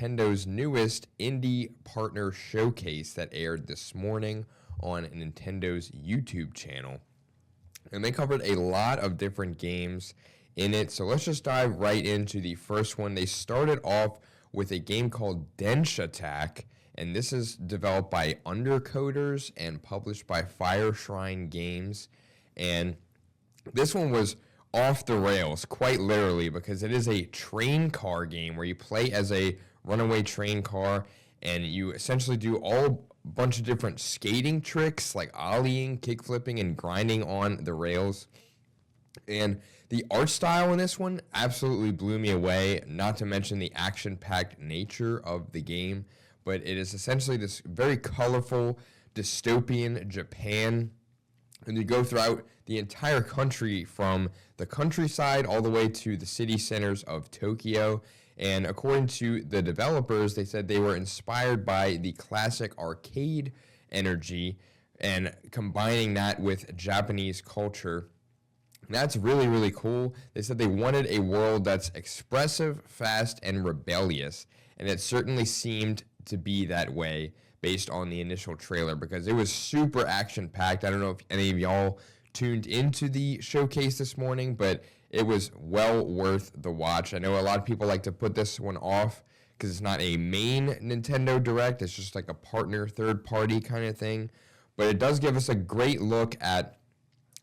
Nintendo's newest indie partner showcase that aired this morning on Nintendo's YouTube channel. And they covered a lot of different games in it. So let's just dive right into the first one. They started off with a game called Dench Attack, and this is developed by Undercoders and published by Fire Shrine Games. And this one was off the rails, quite literally, because it is a train car game where you play as a runaway train car, and you essentially do all bunch of different skating tricks like ollieing, kick flipping, and grinding on the rails. And the art style in this one absolutely blew me away, not to mention the action-packed nature of the game. But it is essentially this very colorful, dystopian Japan. And you go throughout the entire country from the countryside all the way to the city centers of Tokyo. And according to the developers, they said they were inspired by the classic arcade energy and combining that with Japanese culture. And that's really, really cool. They said they wanted a world that's expressive, fast, and rebellious. And it certainly seemed to be that way based on the initial trailer, because it was super action-packed. I don't know if any of y'all tuned into the showcase this morning, but it was well worth the watch. I know a lot of people like to put this one off because it's not a main Nintendo Direct. It's just like a partner, third-party kind of thing. But it does give us a great look at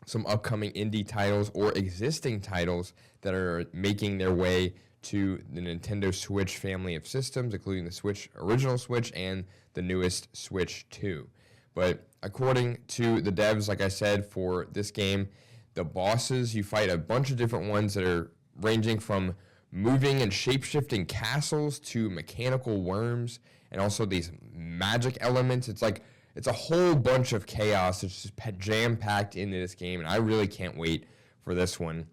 some upcoming indie titles or existing titles that are making their way to the Nintendo Switch family of systems, including the Switch, original Switch, and the newest Switch 2. But according to the devs, like I said, for this game, the bosses, you fight a bunch of different ones that are ranging from moving and shape-shifting castles to mechanical worms, and also these magic elements. It's a whole bunch of chaos. It's just jam-packed into this game, and I really can't wait for this one.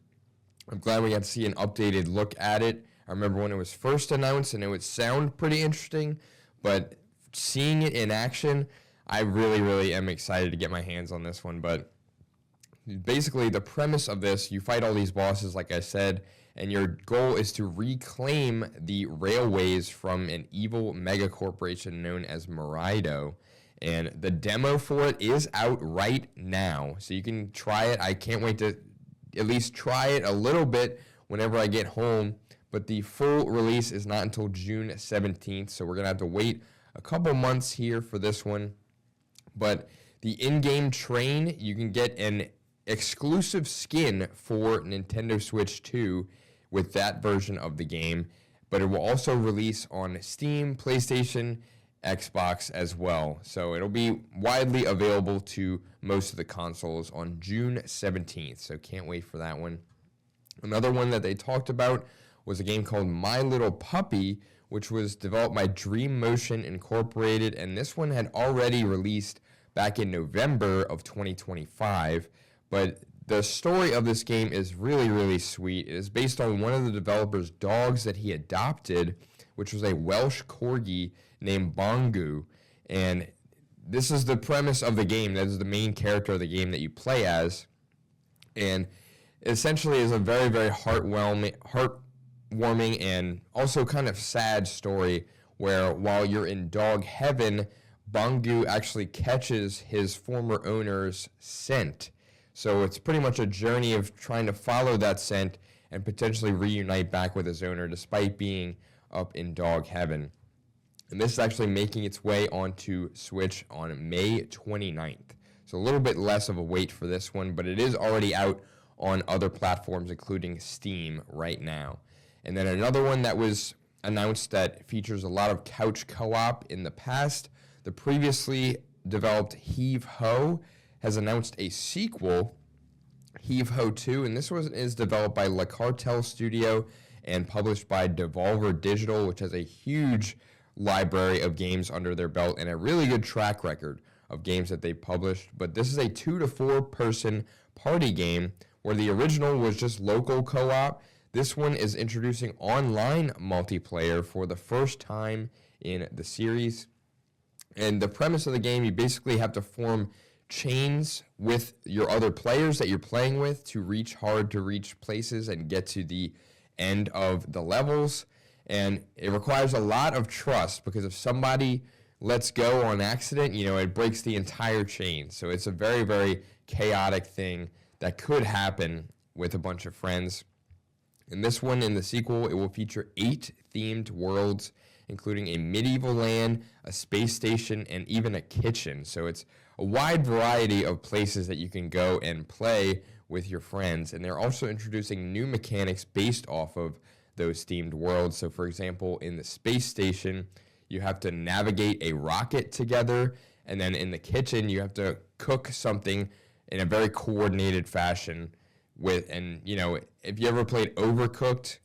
I'm glad we got to see an updated look at it. I remember when it was first announced, and it would sound pretty interesting, but seeing it in action, I really, really am excited to get my hands on this one. But basically, the premise of this, you fight all these bosses, like I said, and your goal is to reclaim the railways from an evil mega corporation known as Morido. And the demo for it is out right now, so you can try it. I can't wait to at least try it a little bit whenever I get home, but the full release is not until June 17th, so we're going to have to wait a couple months here for this one. But the in-game train, you can get an exclusive skin for Nintendo Switch 2 with that version of the game, but it will also release on Steam, PlayStation, Xbox as well. So it'll be widely available to most of the consoles on June 17th, so can't wait for that one. Another one that they talked about was a game called My Little Puppy, which was developed by Dream Motion Incorporated, and this one had already released back in November of 2025, but the story of this game is really, really sweet. It is based on one of the developer's dogs that he adopted, which was a Welsh Corgi named Bongu, and this is the premise of the game. That is the main character of the game that you play as, and essentially is a very, very heartwarming and also kind of sad story where while you're in dog heaven, Bongu actually catches his former owner's scent. So it's pretty much a journey of trying to follow that scent and potentially reunite back with his owner despite being up in dog heaven. And this is actually making its way onto Switch on May 29th. So a little bit less of a wait for this one, but it is already out on other platforms, including Steam right now. And then another one that was announced that features a lot of couch co-op in the past, the previously developed Heave Ho has announced a sequel, Heave Ho 2, and this one is developed by Le Cartel Studio and published by Devolver Digital, which has a huge library of games under their belt and a really good track record of games that they published. But this is a 2 to 4 person party game where the original was just local co-op. This one is introducing online multiplayer for the first time in the series. And the premise of the game, you basically have to form chains with your other players that you're playing with to reach hard to reach places and get to the end of the levels. And it requires a lot of trust because if somebody lets go on accident, it breaks the entire chain. So it's a very, very chaotic thing that could happen with a bunch of friends. In this one, in the sequel, it will feature 8 themed worlds, including a medieval land, a space station, and even a kitchen. So it's a wide variety of places that you can go and play with your friends. And they're also introducing new mechanics based off of those themed worlds. So for example, in the space station, you have to navigate a rocket together. And then in the kitchen, you have to cook something in a very coordinated fashion if you ever played Overcooked,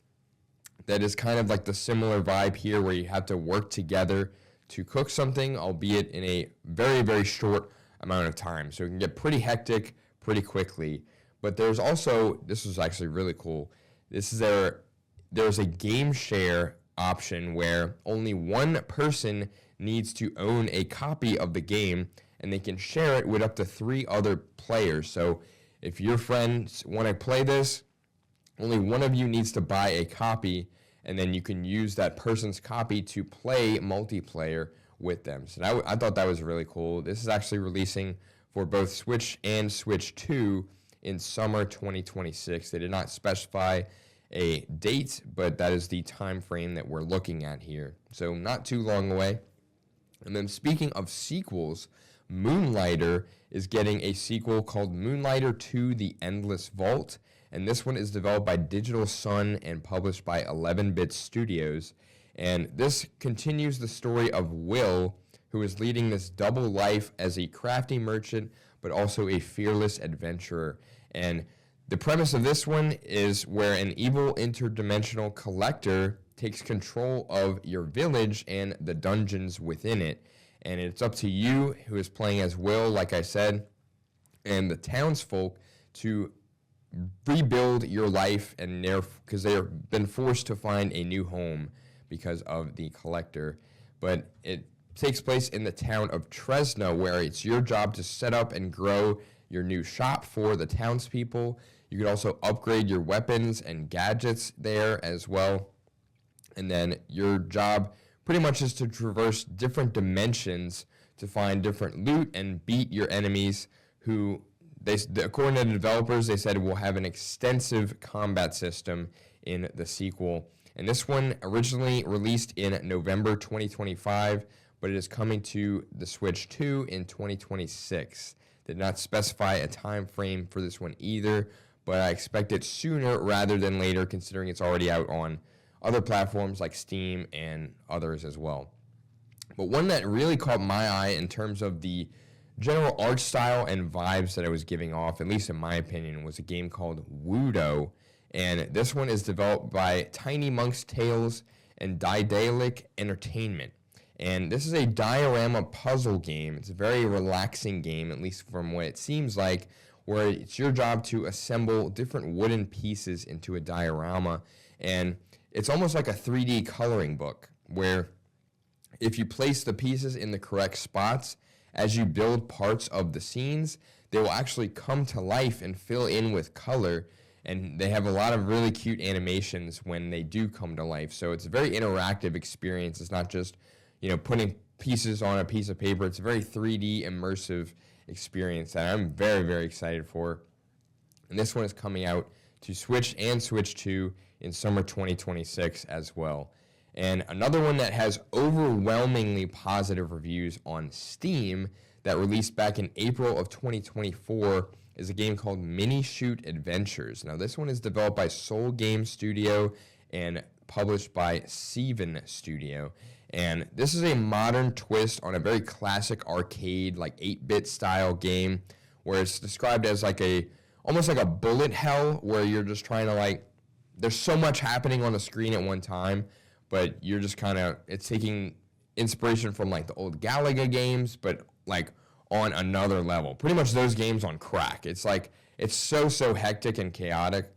that is kind of like the similar vibe here where you have to work together to cook something, albeit in a very, very short amount of time. So it can get pretty hectic pretty quickly. But there's also, this is actually really cool, there's a game share option where only one person needs to own a copy of the game and they can share it with up to 3 other players. So if your friends want to play this, only one of you needs to buy a copy, and then you can use that person's copy to play multiplayer with them. So I thought that was really cool. This is actually releasing for both Switch and Switch 2 in summer 2026. They did not specify a date, but that is the time frame that we're looking at here. So not too long away. And then speaking of sequels, Moonlighter is getting a sequel called Moonlighter 2: The Endless Vault. And this one is developed by Digital Sun and published by 11-Bit Studios. And this continues the story of Will, who is leading this double life as a crafty merchant, but also a fearless adventurer. And the premise of this one is where an evil interdimensional collector takes control of your village and the dungeons within it. And it's up to you, who is playing as Will, like I said, and the townsfolk to rebuild your life, and because they have been forced to find a new home because of the collector. But it takes place in the town of Tresna, where it's your job to set up and grow your new shop for the townspeople. You can also upgrade your weapons and gadgets there as well. And then your job pretty much is to traverse different dimensions to find different loot and beat your enemies who, according to the developers, they said will have an extensive combat system in the sequel. And this one originally released in November 2025, but it is coming to the Switch 2 in 2026. Did not specify a time frame for this one either, but I expect it sooner rather than later, considering it's already out on other platforms like Steam and others as well. But one that really caught my eye in terms of the general art style and vibes that it was giving off, at least in my opinion, was a game called Wudo. And this one is developed by Tiny Monk's Tales and Daedalic Entertainment. And this is a diorama puzzle game. It's a very relaxing game, at least from what it seems like, where it's your job to assemble different wooden pieces into a diorama. And it's almost like a 3D coloring book, where if you place the pieces in the correct spots, as you build parts of the scenes, they will actually come to life and fill in with color. And they have a lot of really cute animations when they do come to life. So it's a very interactive experience. It's not just, putting pieces on a piece of paper. It's a very 3D immersive experience that I'm very, very excited for. And this one is coming out to Switch and Switch 2 in summer 2026 as well. And another one that has overwhelmingly positive reviews on Steam that released back in April of 2024 is a game called Mini Shoot Adventures. Now, this one is developed by Soul Game Studio and published by Seven Studio. And this is a modern twist on a very classic arcade, like 8-bit style game, where it's described as almost like a bullet hell, where you're just trying to there's so much happening on the screen at one time, but you're just it's taking inspiration from the old Galaga games, but on another level. Pretty much those games on crack. It's it's so hectic and chaotic.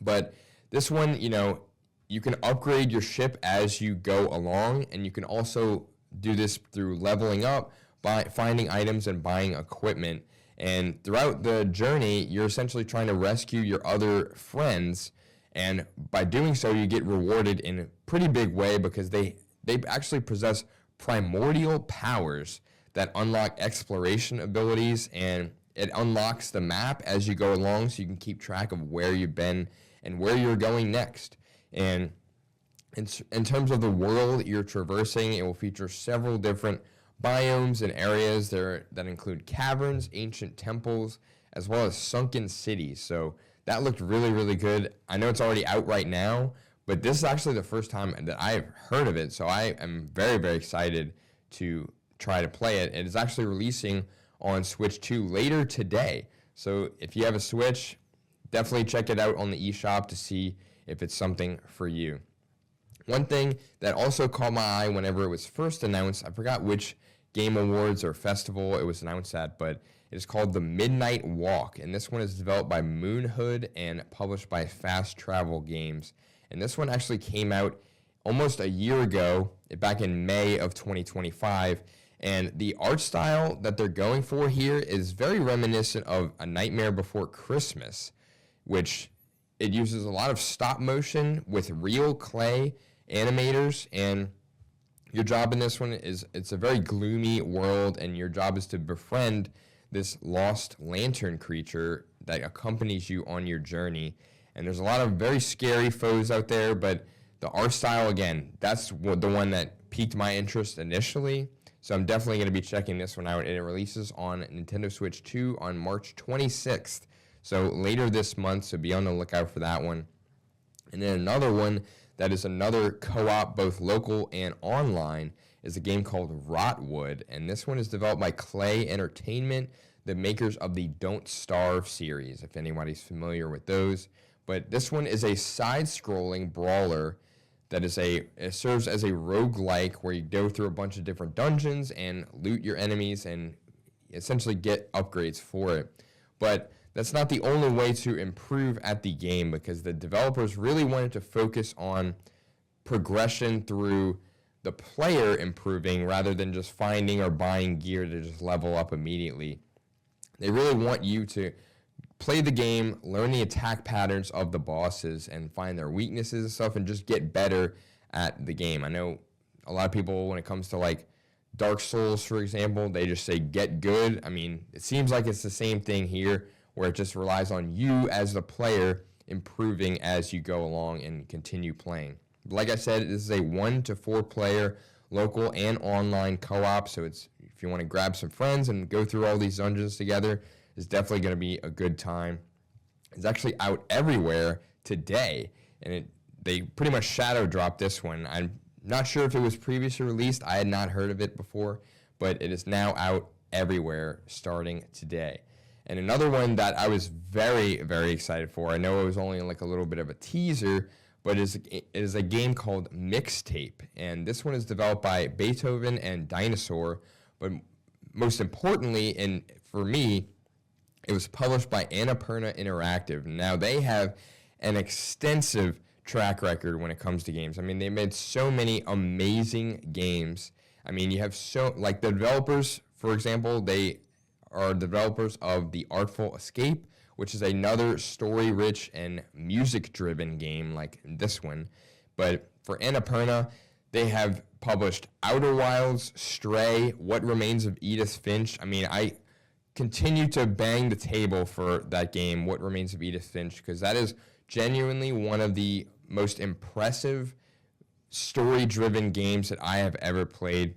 But this one, you can upgrade your ship as you go along, and you can also do this through leveling up, by finding items and buying equipment. And throughout the journey, you're essentially trying to rescue your other friends And by doing so, you get rewarded in a pretty big way because they actually possess primordial powers that unlock exploration abilities, and it unlocks the map as you go along so you can keep track of where you've been and where you're going next. And in terms of the world you're traversing, it will feature several different biomes and areas there that include caverns, ancient temples, as well as sunken cities. So that looked really, really good. I know it's already out right now, but this is actually the first time that I've heard of it. So I am very, very excited to try to play it. It is actually releasing on Switch 2 later today. So if you have a Switch, definitely check it out on the eShop to see if it's something for you. One thing that also caught my eye whenever it was first announced, I forgot which Game Awards or festival it was announced at, but it is called The Midnight Walk, and this one is developed by Moonhood and published by Fast Travel Games. And this one actually came out almost a year ago, back in May of 2025, and the art style that they're going for here is very reminiscent of A Nightmare Before Christmas, which it uses a lot of stop motion with real clay animators, and your job in this one is, it's a very gloomy world, and your job is to befriend this lost lantern creature that accompanies you on your journey. And there's a lot of very scary foes out there, but the art style, again, that's the one that piqued my interest initially. So I'm definitely going to be checking this one out, and it releases on Nintendo Switch 2 on March 26th. So later this month, so be on the lookout for that one. And then another one that is another co-op, both local and online, is a game called Rotwood. And this one is developed by Clay Entertainment, the makers of the Don't Starve series, if anybody's familiar with those. But this one is a side-scrolling brawler that is it serves as a roguelike where you go through a bunch of different dungeons and loot your enemies and essentially get upgrades for it. But that's not the only way to improve at the game, because the developers really wanted to focus on progression through the player improving rather than just finding or buying gear to just level up immediately. They really want you to play the game, learn the attack patterns of the bosses, and find their weaknesses and stuff, and just get better at the game. I know a lot of people, when it comes to like Dark Souls, for example, they just say get good. I mean, it seems like it's the same thing here, where it just relies on you as the player improving as you go along and continue playing. Like I said, this is a 1 to 4 player local and online co-op, so it's, if you want to grab some friends and go through all these dungeons together, it's definitely going to be a good time. It's actually out everywhere today, and they pretty much shadow dropped this one. I'm not sure if it was previously released. I had not heard of it before, but it is now out everywhere starting today. And another one that I was very, very excited for, I know it was only like a little bit of a teaser, but it is a game called Mixtape. And this one is developed by Beethoven and Dinosaur, but most importantly, and for me, it was published by Annapurna Interactive. Now, they have an extensive track record when it comes to games. I mean, they made so many amazing games. I mean, you have like the developers, for example, they are developers of The Artful Escape, which is another story-rich and music-driven game like this one. But for Annapurna, they have published Outer Wilds, Stray, What Remains of Edith Finch. I mean, I continue to bang the table for that game, What Remains of Edith Finch, because that is genuinely one of the most impressive story-driven games that I have ever played.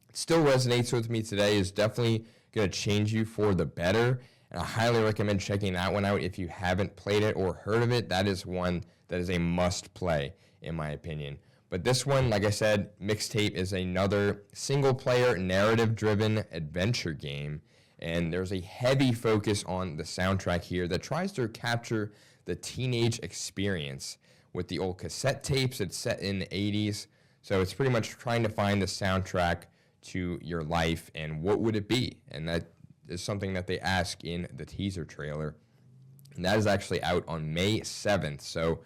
It still resonates with me today. It's definitely going to change you for the better, and I highly recommend checking that one out if you haven't played it or heard of it. That is one that is a must-play, in my opinion. But this one, like I said, Mixtape is another single-player, narrative-driven adventure game, and there's a heavy focus on the soundtrack here that tries to capture the teenage experience. With the old cassette tapes, it's set in the 80s, so it's pretty much trying to find the soundtrack to your life and what would it be, and that is something that they ask in the teaser trailer. And that is actually out on May 7th, so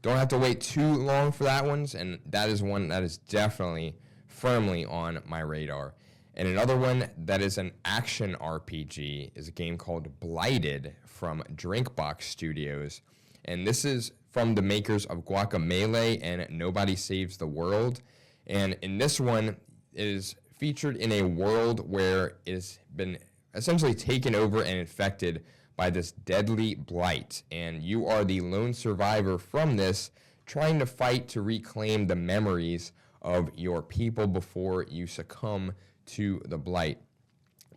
don't have to wait too long for that one, and that is one that is definitely firmly on my radar. And another one that is an action RPG is a game called Blighted from Drinkbox Studios. And this is from the makers of Guacamelee and Nobody Saves the World. And in this one, it is featured in a world where it has been essentially taken over and infected by this deadly blight. And you are the lone survivor from this, trying to fight to reclaim the memories of your people before you succumb to the blight.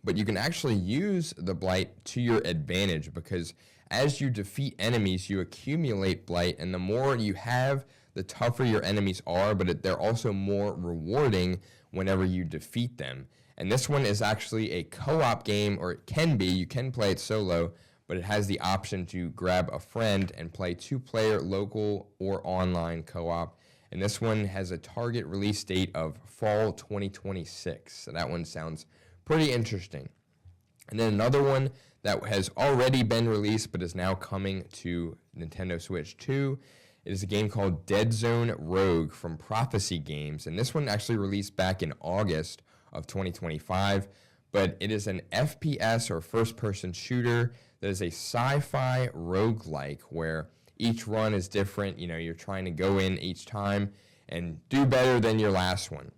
But you can actually use the blight to your advantage, because as you defeat enemies, you accumulate blight, and the more you have, the tougher your enemies are, but they're also more rewarding whenever you defeat them. And this one is actually a co-op game, or it can be. You can play it solo, but it has the option to grab a friend and play 2-player local or online co-op. And this one has a target release date of fall 2026. So that one sounds pretty interesting. And then another one that has already been released but is now coming to Nintendo Switch 2 is a game called Dead Zone Rogue from Prophecy Games. And this one actually released back in August of 2025, but it is an FPS or first-person shooter that is a sci-fi roguelike where each run is different. You know, you're trying to go in each time and do better than your last one.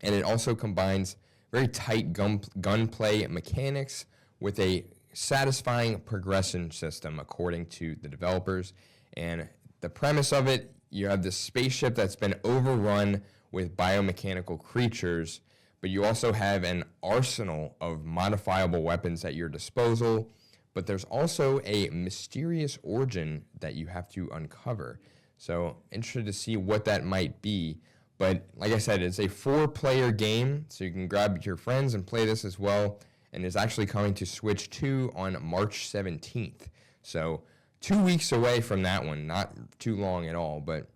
And it also combines very tight gunplay mechanics with a satisfying progression system, according to the developers. And the premise of it, you have this spaceship that's been overrun with biomechanical creatures, but you also have an arsenal of modifiable weapons at your disposal. But there's also a mysterious origin that you have to uncover. So interested to see what that might be. But like I said, it's a 4-player game, so you can grab your friends and play this as well. And it's actually coming to Switch 2 on March 17th. So 2 weeks away from that one, not too long at all. But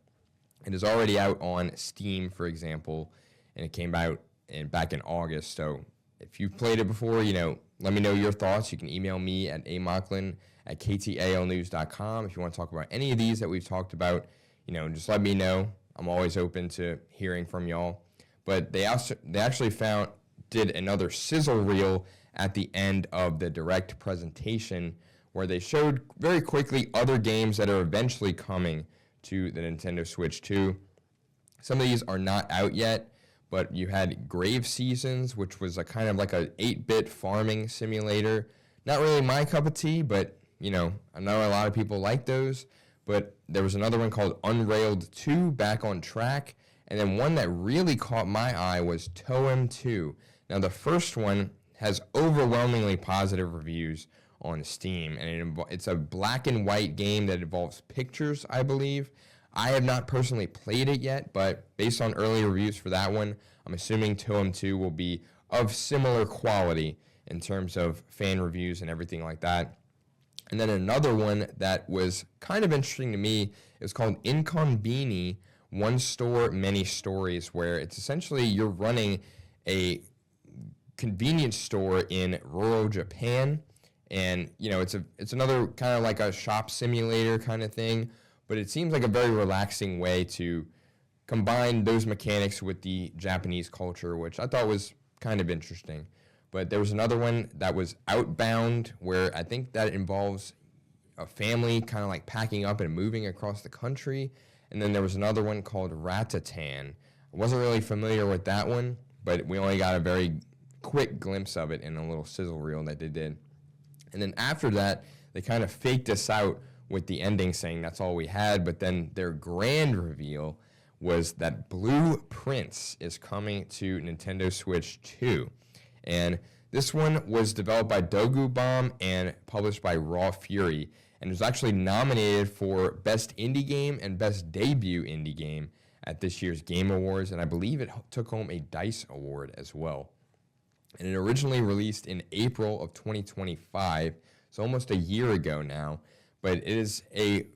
it is already out on Steam, for example, and it came out back in August. So if you've played it before, let me know your thoughts. You can email me at amocklin@ktalnews.com. If you want to talk about any of these that we've talked about, just let me know. I'm always open to hearing from y'all. But they actually did another sizzle reel at the end of the direct presentation where they showed very quickly other games that are eventually coming to the Nintendo Switch 2. Some of these are not out yet, but you had Grave Seasons, which was a kind of like a 8-bit farming simulator. Not really my cup of tea, but I know a lot of people like those. But there was another one called Unrailed 2, Back on Track. And then one that really caught my eye was Toem 2. Now, the first one has overwhelmingly positive reviews on Steam. And it's a black and white game that involves pictures, I believe. I have not personally played it yet, but based on early reviews for that one, I'm assuming Toem 2 will be of similar quality in terms of fan reviews and everything like that. And then another one that was kind of interesting to me is called Inconbini, One Store, Many Stories, where it's essentially you're running a convenience store in rural Japan. And, it's another kind of like a shop simulator kind of thing, but it seems like a very relaxing way to combine those mechanics with the Japanese culture, which I thought was kind of interesting. But there was another one that was Outbound, where I think that involves a family kind of like packing up and moving across the country. And then there was another one called Ratatan. I wasn't really familiar with that one, but we only got a very quick glimpse of it in a little sizzle reel that they did. And then after that, they kind of faked us out with the ending saying that's all we had. But then their grand reveal was that Blue Prince is coming to Nintendo Switch 2. And this one was developed by Dogu Bomb and published by Raw Fury, and was actually nominated for Best Indie Game and Best Debut Indie Game at this year's Game Awards, and I believe it took home a DICE Award as well. And it originally released in April of 2025, so almost a year ago now, but it is a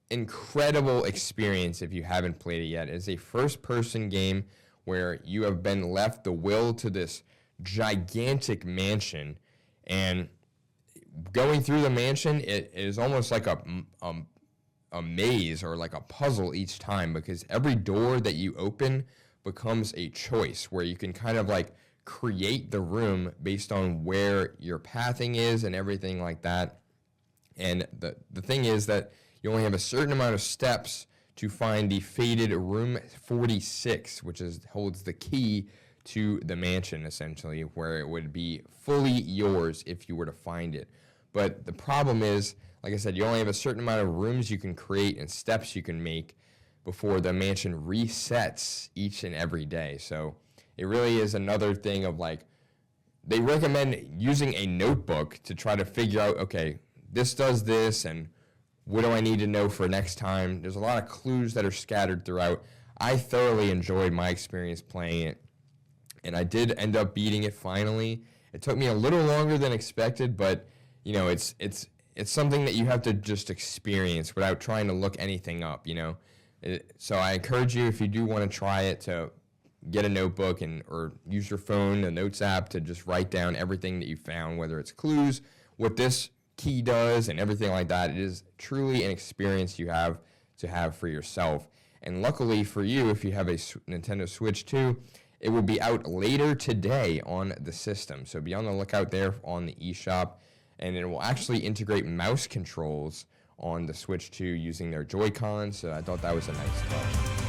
incredible experience if you haven't played it yet. It is a first-person game where you have been left the will to this gigantic mansion, and going through the mansion, it is almost like a maze or like a puzzle each time, because every door that you open becomes a choice where you can kind of like create the room based on where your pathing is and everything like that. And the thing is that you you only have a certain amount of steps to find the fated room 46, which holds the key to the mansion, essentially, where it would be fully yours if you were to find it. But the problem is, like I said, you only have a certain amount of rooms you can create and steps you can make before the mansion resets each and every day. So it really is another thing of like, they recommend using a notebook to try to figure out, okay, this does this, and what do I need to know for next time? There's a lot of clues that are scattered throughout. I thoroughly enjoyed my experience playing it, and I did end up beating it finally. It took me a little longer than expected, but you know, it's something that you have to just experience without trying to look anything up, you know. So I encourage you, if you do want to try it, to get a notebook or use your phone, the Notes app, to just write down everything that you found, whether it's clues, what this key does, and everything like that. It is truly an experience you have to have for yourself. And luckily for you, if you have a Nintendo Switch 2, it will be out later today on the system. So be on the lookout there on the eShop, and it will actually integrate mouse controls on the Switch 2 using their Joy-Cons. So I thought that was a nice touch.